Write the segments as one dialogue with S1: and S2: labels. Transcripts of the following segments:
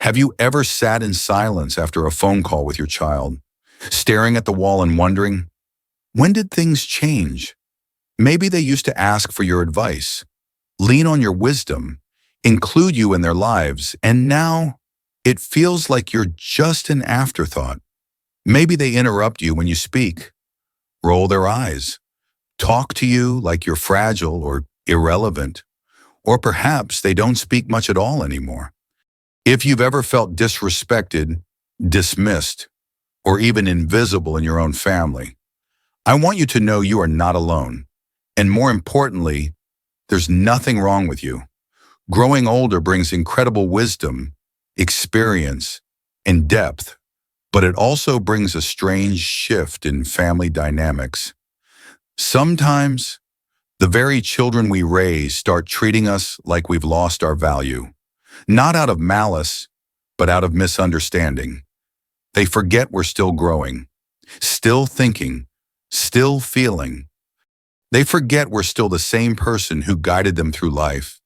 S1: Have you ever sat in silence after a phone call with your child, staring at the wall and wondering, when did things change? Maybe they used to ask for your advice, lean on your wisdom, include you in their lives, and now it feels like you're just an afterthought. Maybe they interrupt you when you speak, roll their eyes, talk to you like you're fragile or irrelevant, or perhaps they don't speak much at all anymore. If you've ever felt disrespected, dismissed, or even invisible in your own family, I want you to know you are not alone. And more importantly, there's nothing wrong with you. Growing older brings incredible wisdom, experience, and depth, but it also brings a strange shift in family dynamics. Sometimes, the very children we raise start treating us like we've lost our value, not out of malice, but out of misunderstanding. They forget we're still growing, still thinking, still feeling. They forget we're still the same person who guided them through life,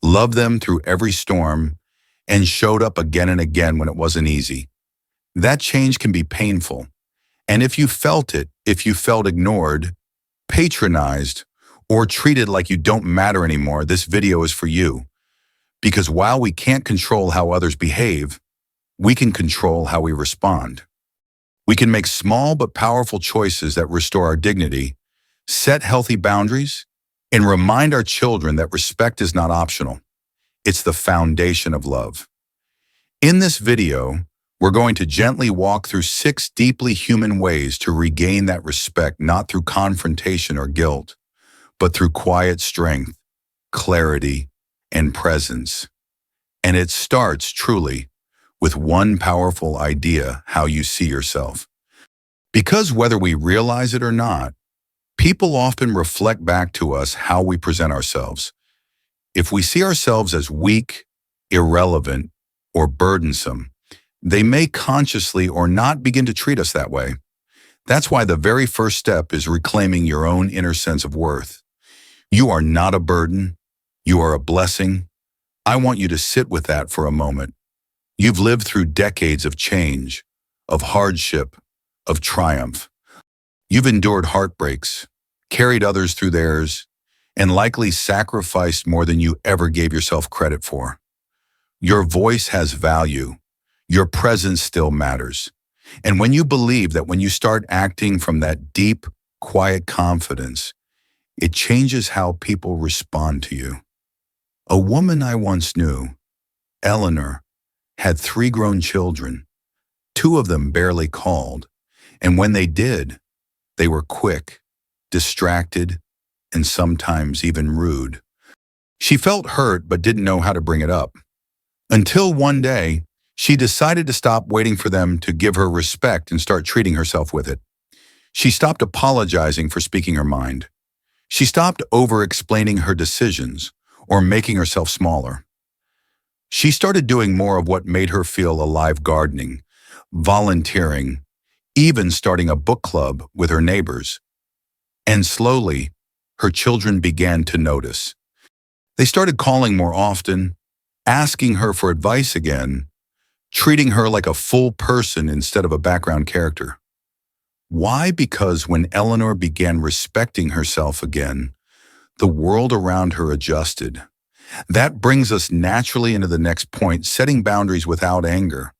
S1: loved them through every storm, and showed up again and again when it wasn't easy. That change can be painful. And if you felt it, if you felt ignored, patronized, or treated like you don't matter anymore, this video is for you. Because while we can't control how others behave, we can control how we respond. We can make small but powerful choices that restore our dignity, set healthy boundaries, and remind our children that respect is not optional. It's the foundation of love. In this video, we're going to gently walk through 6 deeply human ways to regain that respect, not through confrontation or guilt, but through quiet strength, clarity, and presence. And it starts, truly, with one powerful idea: how you see yourself. Because whether we realize it or not, people often reflect back to us how we present ourselves. If we see ourselves as weak, irrelevant, or burdensome, they may consciously or not begin to treat us that way. That's why the very first step is reclaiming your own inner sense of worth. You are not a burden. You are a blessing. I want you to sit with that for a moment. You've lived through decades of change, of hardship, of triumph. You've endured heartbreaks, carried others through theirs, and likely sacrificed more than you ever gave yourself credit for. Your voice has value. Your presence still matters. And when you believe that, when you start acting from that deep, quiet confidence, it changes how people respond to you. A woman I once knew, Eleanor, had 3 grown children. 2 of them barely called, and when they did, they were quick, distracted, and sometimes even rude. She felt hurt but didn't know how to bring it up. Until one day, she decided to stop waiting for them to give her respect and start treating herself with it. She stopped apologizing for speaking her mind. She stopped over-explaining her decisions or making herself smaller. She started doing more of what made her feel alive: gardening, volunteering, even starting a book club with her neighbors. And slowly, her children began to notice. They started calling more often, asking her for advice again, treating her like a full person instead of a background character. Why? Because when Eleanor began respecting herself again, the world around her adjusted. That brings us naturally into the next point: setting boundaries without anger.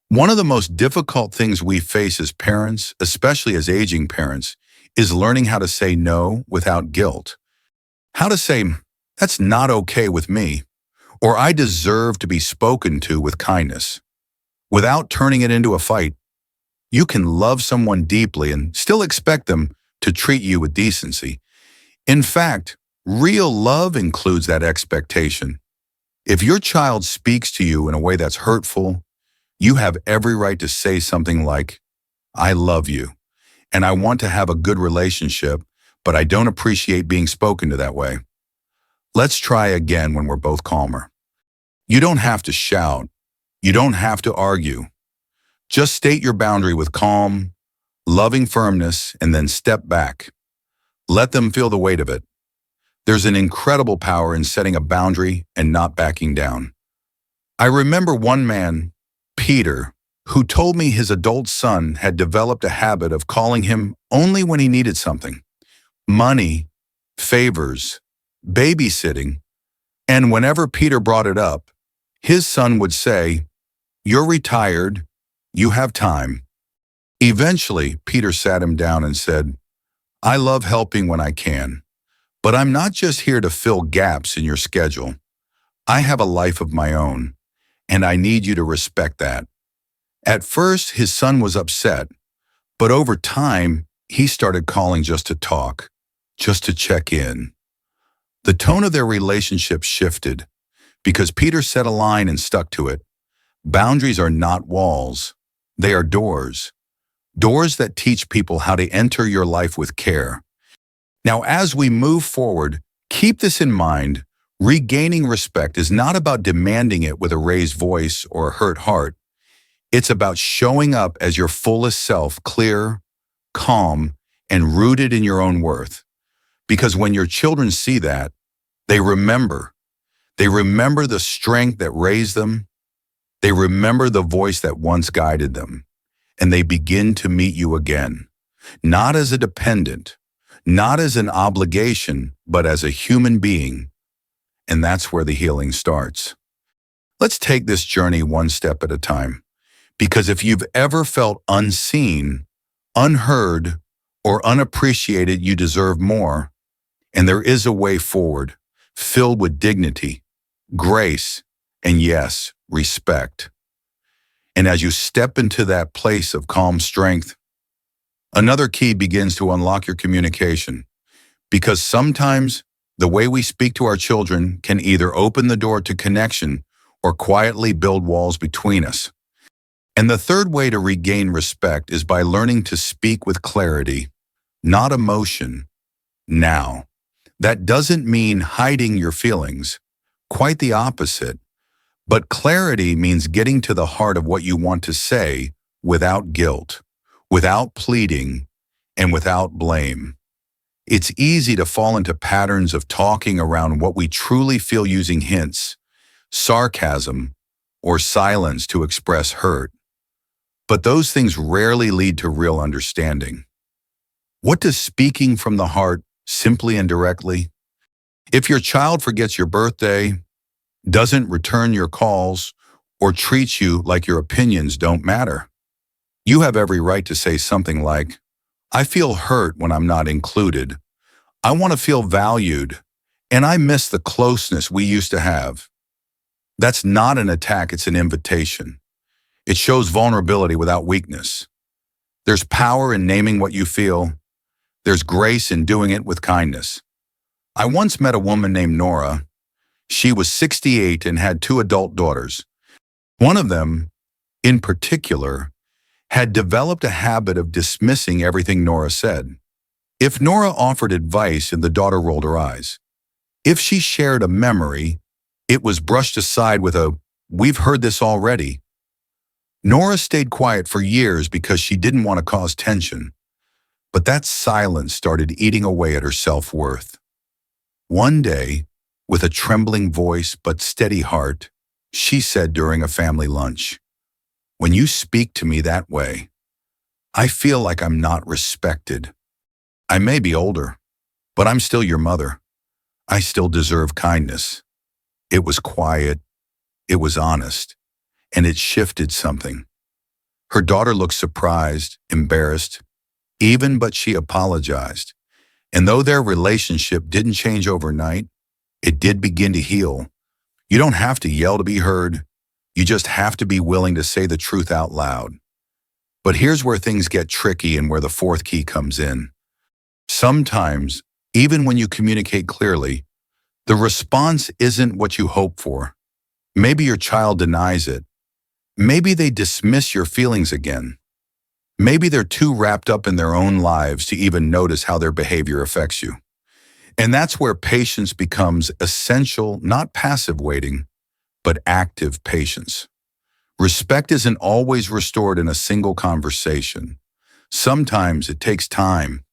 S1: One of the most difficult things we face as parents, especially as aging parents, is learning how to say no without guilt. How to say, "That's not okay with me," or "I deserve to be spoken to with kindness," without turning it into a fight. You can love someone deeply and still expect them to treat you with decency. In fact, real love includes that expectation. If your child speaks to you in a way that's hurtful, you have every right to say something like, "I love you, and I want to have a good relationship, but I don't appreciate being spoken to that way. Let's try again when we're both calmer." You don't have to shout. You don't have to argue. Just state your boundary with calm, loving firmness, and then step back. Let them feel the weight of it. There's an incredible power in setting a boundary and not backing down. I remember one man, Peter, who told me his adult son had developed a habit of calling him only when he needed something: money, favors, babysitting, and whenever Peter brought it up, his son would say, "You're retired, you have time." Eventually, Peter sat him down and said, "I love helping when I can, but I'm not just here to fill gaps in your schedule. I have a life of my own, and I need you to respect that." At first, his son was upset, but over time, he started calling just to talk, just to check in. The tone of their relationship shifted because Peter set a line and stuck to it. Boundaries are not walls. They are doors. Doors that teach people how to enter your life with care. Now, as we move forward, keep this in mind. Regaining respect is not about demanding it with a raised voice or a hurt heart. It's about showing up as your fullest self, clear, calm, and rooted in your own worth. Because when your children see that, they remember. They remember the strength that raised them. They remember the voice that once guided them. And they begin to meet you again, not as a dependent, not as an obligation, but as a human being. And that's where the healing starts. Let's take this journey one step at a time. Because if you've ever felt unseen, unheard, or unappreciated, you deserve more. And there is a way forward, filled with dignity, grace, and yes, respect. And as you step into that place of calm strength, another key begins to unlock your communication. Because sometimes the way we speak to our children can either open the door to connection or quietly build walls between us. And the third way to regain respect is by learning to speak with clarity, not emotion. Now, that doesn't mean hiding your feelings, quite the opposite. But clarity means getting to the heart of what you want to say without guilt, without pleading, and without blame. It's easy to fall into patterns of talking around what we truly feel using hints, sarcasm, or silence to express hurt. But those things rarely lead to real understanding. What does speaking from the heart simply and directly? If your child forgets your birthday, doesn't return your calls, or treats you like your opinions don't matter, you have every right to say something like, "I feel hurt when I'm not included. I want to feel valued, and I miss the closeness we used to have." That's not an attack, it's an invitation. It shows vulnerability without weakness. There's power in naming what you feel. There's grace in doing it with kindness. I once met a woman named Nora. She was 68 and had 2 adult daughters. One of them, in particular, had developed a habit of dismissing everything Nora said. If Nora offered advice and the daughter rolled her eyes, if she shared a memory, it was brushed aside with a, "We've heard this already." Nora stayed quiet for years because she didn't want to cause tension. But that silence started eating away at her self-worth. One day, with a trembling voice but steady heart, she said during a family lunch, "When you speak to me that way, I feel like I'm not respected. I may be older, but I'm still your mother. I still deserve kindness." It was quiet, it was honest, and it shifted something. Her daughter looked surprised, embarrassed, even, but she apologized. And though their relationship didn't change overnight, it did begin to heal. You don't have to yell to be heard. You just have to be willing to say the truth out loud. But here's where things get tricky and where the fourth key comes in. Sometimes, even when you communicate clearly, the response isn't what you hope for. Maybe your child denies it. Maybe they dismiss your feelings again. Maybe they're too wrapped up in their own lives to even notice how their behavior affects you. And that's where patience becomes essential, not passive waiting, but active patience. Respect isn't always restored in a single conversation. Sometimes it takes time.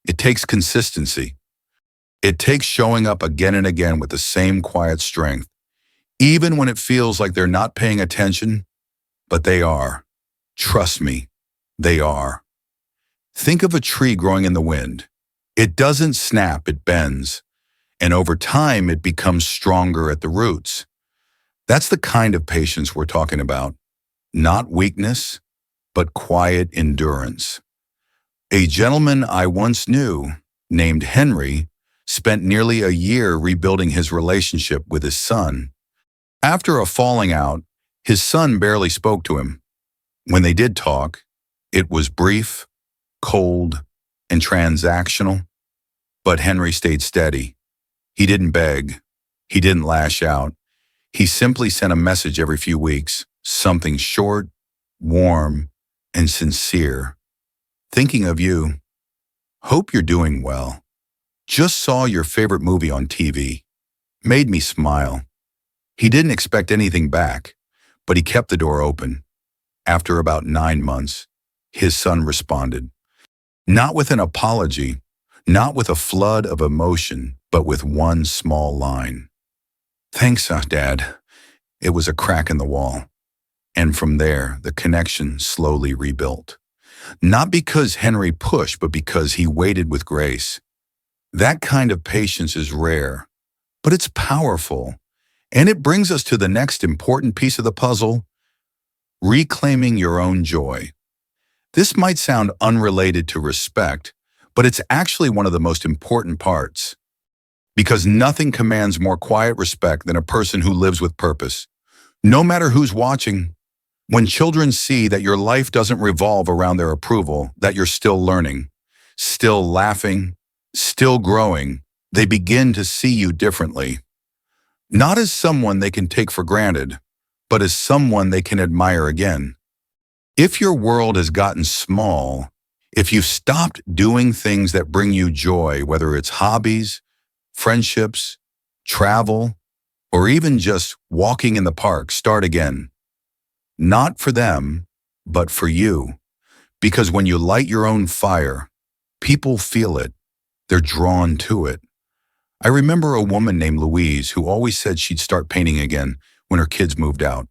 S1: It takes consistency. It takes showing up again and again with the same quiet strength, even when it feels like they're not paying attention, but they are. Trust me, they are. Think of a tree growing in the wind. It doesn't snap, it bends, and over time it becomes stronger at the roots. That's the kind of patience we're talking about. Not weakness, but quiet endurance. A gentleman I once knew, named Henry, spent nearly a year rebuilding his relationship with his son. After a falling out, his son barely spoke to him. When they did talk, it was brief, cold, and transactional. But Henry stayed steady. He didn't beg. He didn't lash out. He simply sent a message every few weeks, something short, warm, and sincere. Thinking of you. Hope you're doing well. Just saw your favorite movie on TV. Made me smile. He didn't expect anything back, but he kept the door open. After about 9 months, his son responded. Not with an apology, not with a flood of emotion, but with one small line. Thanks, Dad. It was a crack in the wall. And from there, the connection slowly rebuilt. Not because Henry pushed, but because he waited with grace. That kind of patience is rare, but it's powerful. And it brings us to the next important piece of the puzzle, reclaiming your own joy. This might sound unrelated to respect, but it's actually one of the most important parts. Because nothing commands more quiet respect than a person who lives with purpose. No matter who's watching, when children see that your life doesn't revolve around their approval, that you're still learning, still laughing, still growing, they begin to see you differently. Not as someone they can take for granted, but as someone they can admire again. If your world has gotten small, if you've stopped doing things that bring you joy, whether it's hobbies, friendships, travel, or even just walking in the park, start again. Not for them, but for you. Because when you light your own fire, people feel it. They're drawn to it. I remember a woman named Louise who always said she'd start painting again when her kids moved out.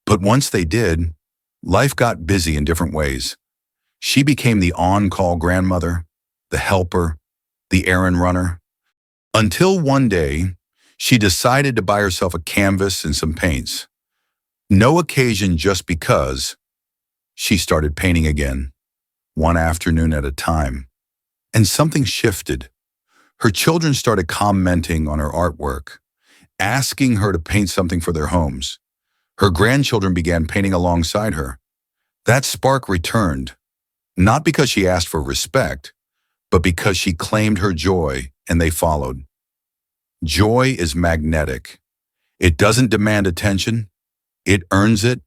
S1: But once they did, life got busy in different ways. She became the on-call grandmother, the helper, the errand runner. Until one day, she decided to buy herself a canvas and some paints. No occasion, just because. She started painting again, one afternoon at a time. And something shifted. Her children started commenting on her artwork, asking her to paint something for their homes. Her grandchildren began painting alongside her. That spark returned, not because she asked for respect, but because she claimed her joy and they followed. Joy is magnetic. It doesn't demand attention. It earns it.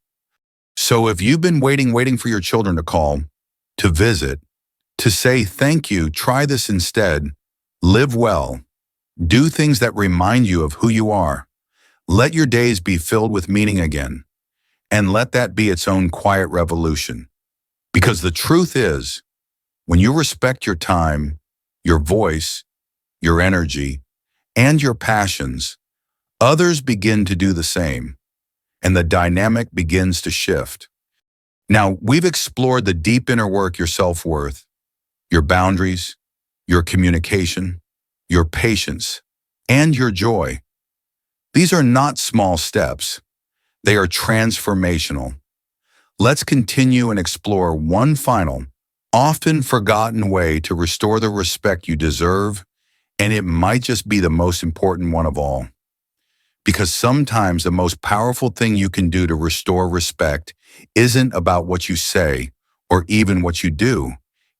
S1: So if you've been waiting for your children to call, to visit, to say thank you, try this instead. Live well. Do things that remind you of who you are. Let your days be filled with meaning again. And let that be its own quiet revolution. Because the truth is, when you respect your time, your voice, your energy, and your passions, others begin to do the same, and the dynamic begins to shift. Now, we've explored the deep inner work, your self-worth, your boundaries, your communication, your patience, and your joy. These are not small steps. They are transformational. Let's continue and explore one final, often forgotten way to restore the respect you deserve, and it might just be the most important one of all. Because sometimes the most powerful thing you can do to restore respect isn't about what you say or even what you do.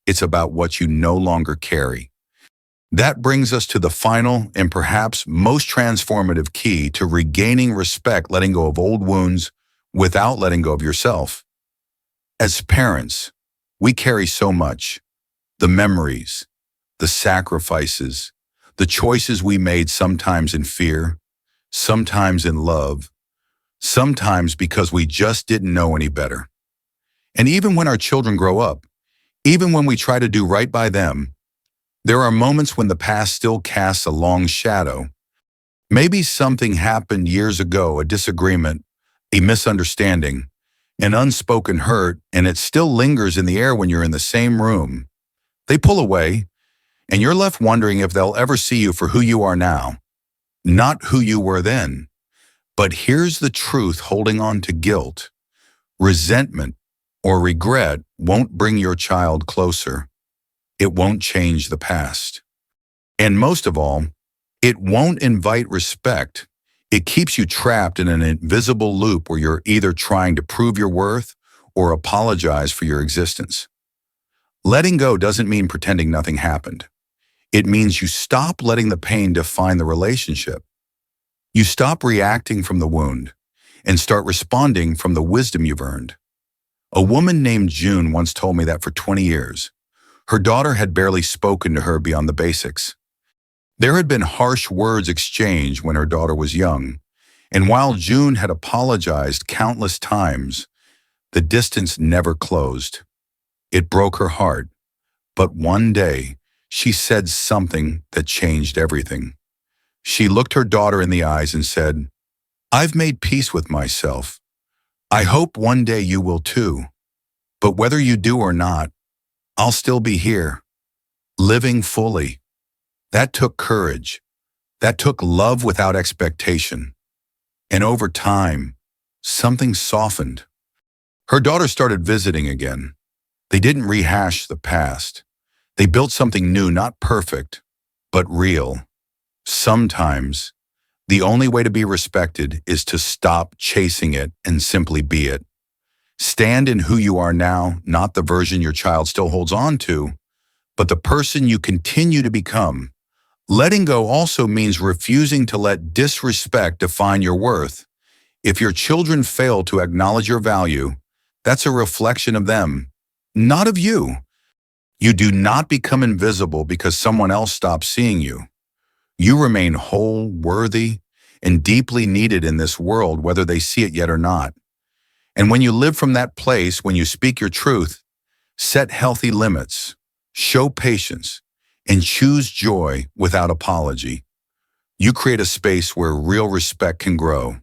S1: It's about what you no longer carry. That brings us to the final and perhaps most transformative key to regaining respect, letting go of old wounds without letting go of yourself. As parents, we carry so much. The memories, the sacrifices, the choices we made, sometimes in fear, sometimes in love, sometimes because we just didn't know any better. And even when our children grow up, even when we try to do right by them, there are moments when the past still casts a long shadow. Maybe something happened years ago, a disagreement, a misunderstanding, an unspoken hurt, and it still lingers in the air when you're in the same room. They pull away, and you're left wondering if they'll ever see you for who you are now, not who you were then. But here's the truth: holding on to guilt, resentment, or regret won't bring your child closer. It won't change the past. And most of all, it won't invite respect. It keeps you trapped in an invisible loop where you're either trying to prove your worth or apologize for your existence. Letting go doesn't mean pretending nothing happened. It means you stop letting the pain define the relationship. You stop reacting from the wound and start responding from the wisdom you've earned. A woman named June once told me that for 20 years, her daughter had barely spoken to her beyond the basics. There had been harsh words exchanged when her daughter was young, and while June had apologized countless times, the distance never closed. It broke her heart, but one day she said something that changed everything. She looked her daughter in the eyes and said, "I've made peace with myself. I hope one day you will too. But whether you do or not, I'll still be here, living fully." That took courage. That took love without expectation. And over time, something softened. Her daughter started visiting again. They didn't rehash the past. They built something new, not perfect, but real. Sometimes, the only way to be respected is to stop chasing it and simply be it. Stand in who you are now, not the version your child still holds on to, but the person you continue to become. Letting go also means refusing to let disrespect define your worth. If your children fail to acknowledge your value, that's a reflection of them, not of you. You do not become invisible because someone else stops seeing you. You remain whole, worthy, and deeply needed in this world, whether they see it yet or not. And when you live from that place, when you speak your truth, set healthy limits, show patience, and choose joy without apology, you create a space where real respect can grow.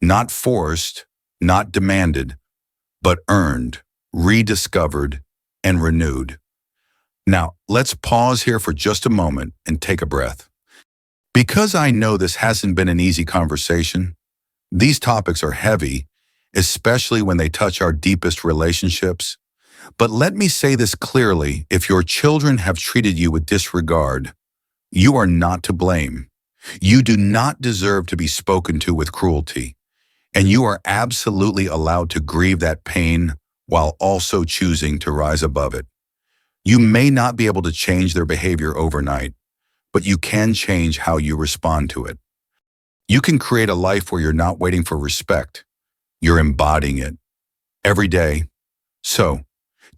S1: Not forced, not demanded, but earned, rediscovered, and renewed. Now, let's pause here for just a moment and take a breath. Because I know this hasn't been an easy conversation, these topics are heavy, especially when they touch our deepest relationships. But let me say this clearly: if your children have treated you with disregard, you are not to blame. You do not deserve to be spoken to with cruelty, and you are absolutely allowed to grieve that pain while also choosing to rise above it. You may not be able to change their behavior overnight, but you can change how you respond to it. You can create a life where you're not waiting for respect. You're embodying it every day. So,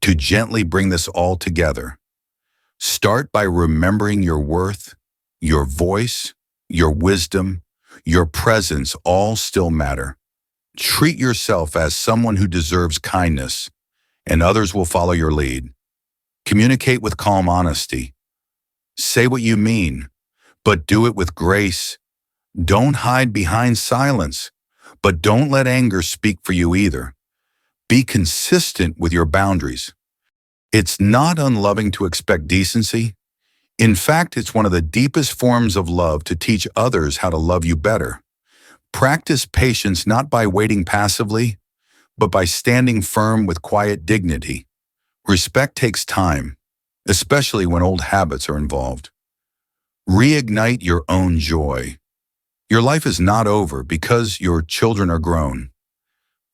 S1: to gently bring this all together, start by remembering your worth, your voice, your wisdom, your presence all still matter. Treat yourself as someone who deserves kindness, and others will follow your lead. Communicate with calm honesty. Say what you mean, but do it with grace. Don't hide behind silence, but don't let anger speak for you either. Be consistent with your boundaries. It's not unloving to expect decency. In fact, it's one of the deepest forms of love to teach others how to love you better. Practice patience not by waiting passively, but by standing firm with quiet dignity. Respect takes time, especially when old habits are involved. Reignite your own joy. Your life is not over because your children are grown.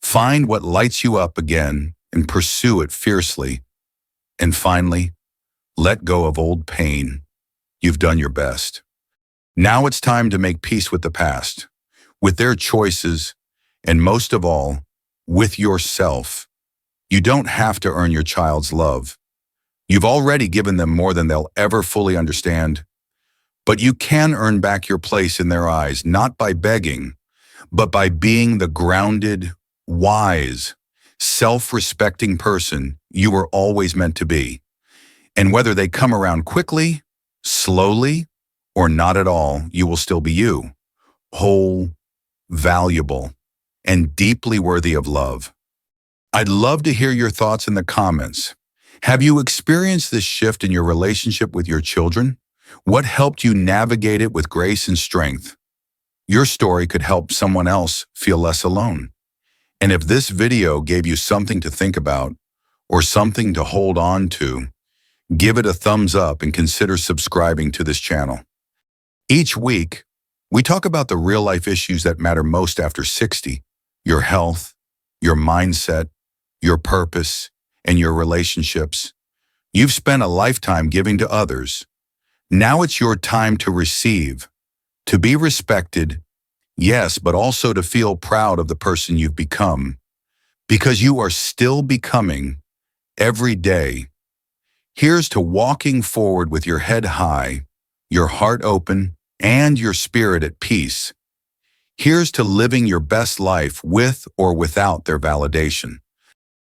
S1: Find what lights you up again and pursue it fiercely. And finally, let go of old pain. You've done your best. Now it's time to make peace with the past, with their choices, and most of all, with yourself. You don't have to earn your child's love. You've already given them more than they'll ever fully understand. But you can earn back your place in their eyes, not by begging, but by being the grounded, wise, self-respecting person you were always meant to be. And whether they come around quickly, slowly, or not at all, you will still be you, whole, valuable, and deeply worthy of love. I'd love to hear your thoughts in the comments. Have you experienced this shift in your relationship with your children? What helped you navigate it with grace and strength? Your story could help someone else feel less alone. And if this video gave you something to think about or something to hold on to, give it a thumbs up and consider subscribing to this channel. Each week, we talk about the real-life issues that matter most after 60, your health, your mindset, your purpose, and your relationships. You've spent a lifetime giving to others. Now it's your time to receive, to be respected, yes, but also to feel proud of the person you've become, because you are still becoming every day. Here's to walking forward with your head high, your heart open, and your spirit at peace. Here's to living your best life with or without their validation.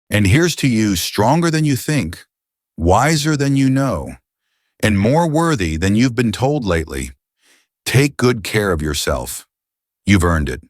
S1: And here's to you stronger than you think, wiser than you know, and more worthy than you've been told lately. Take good care of yourself. You've earned it.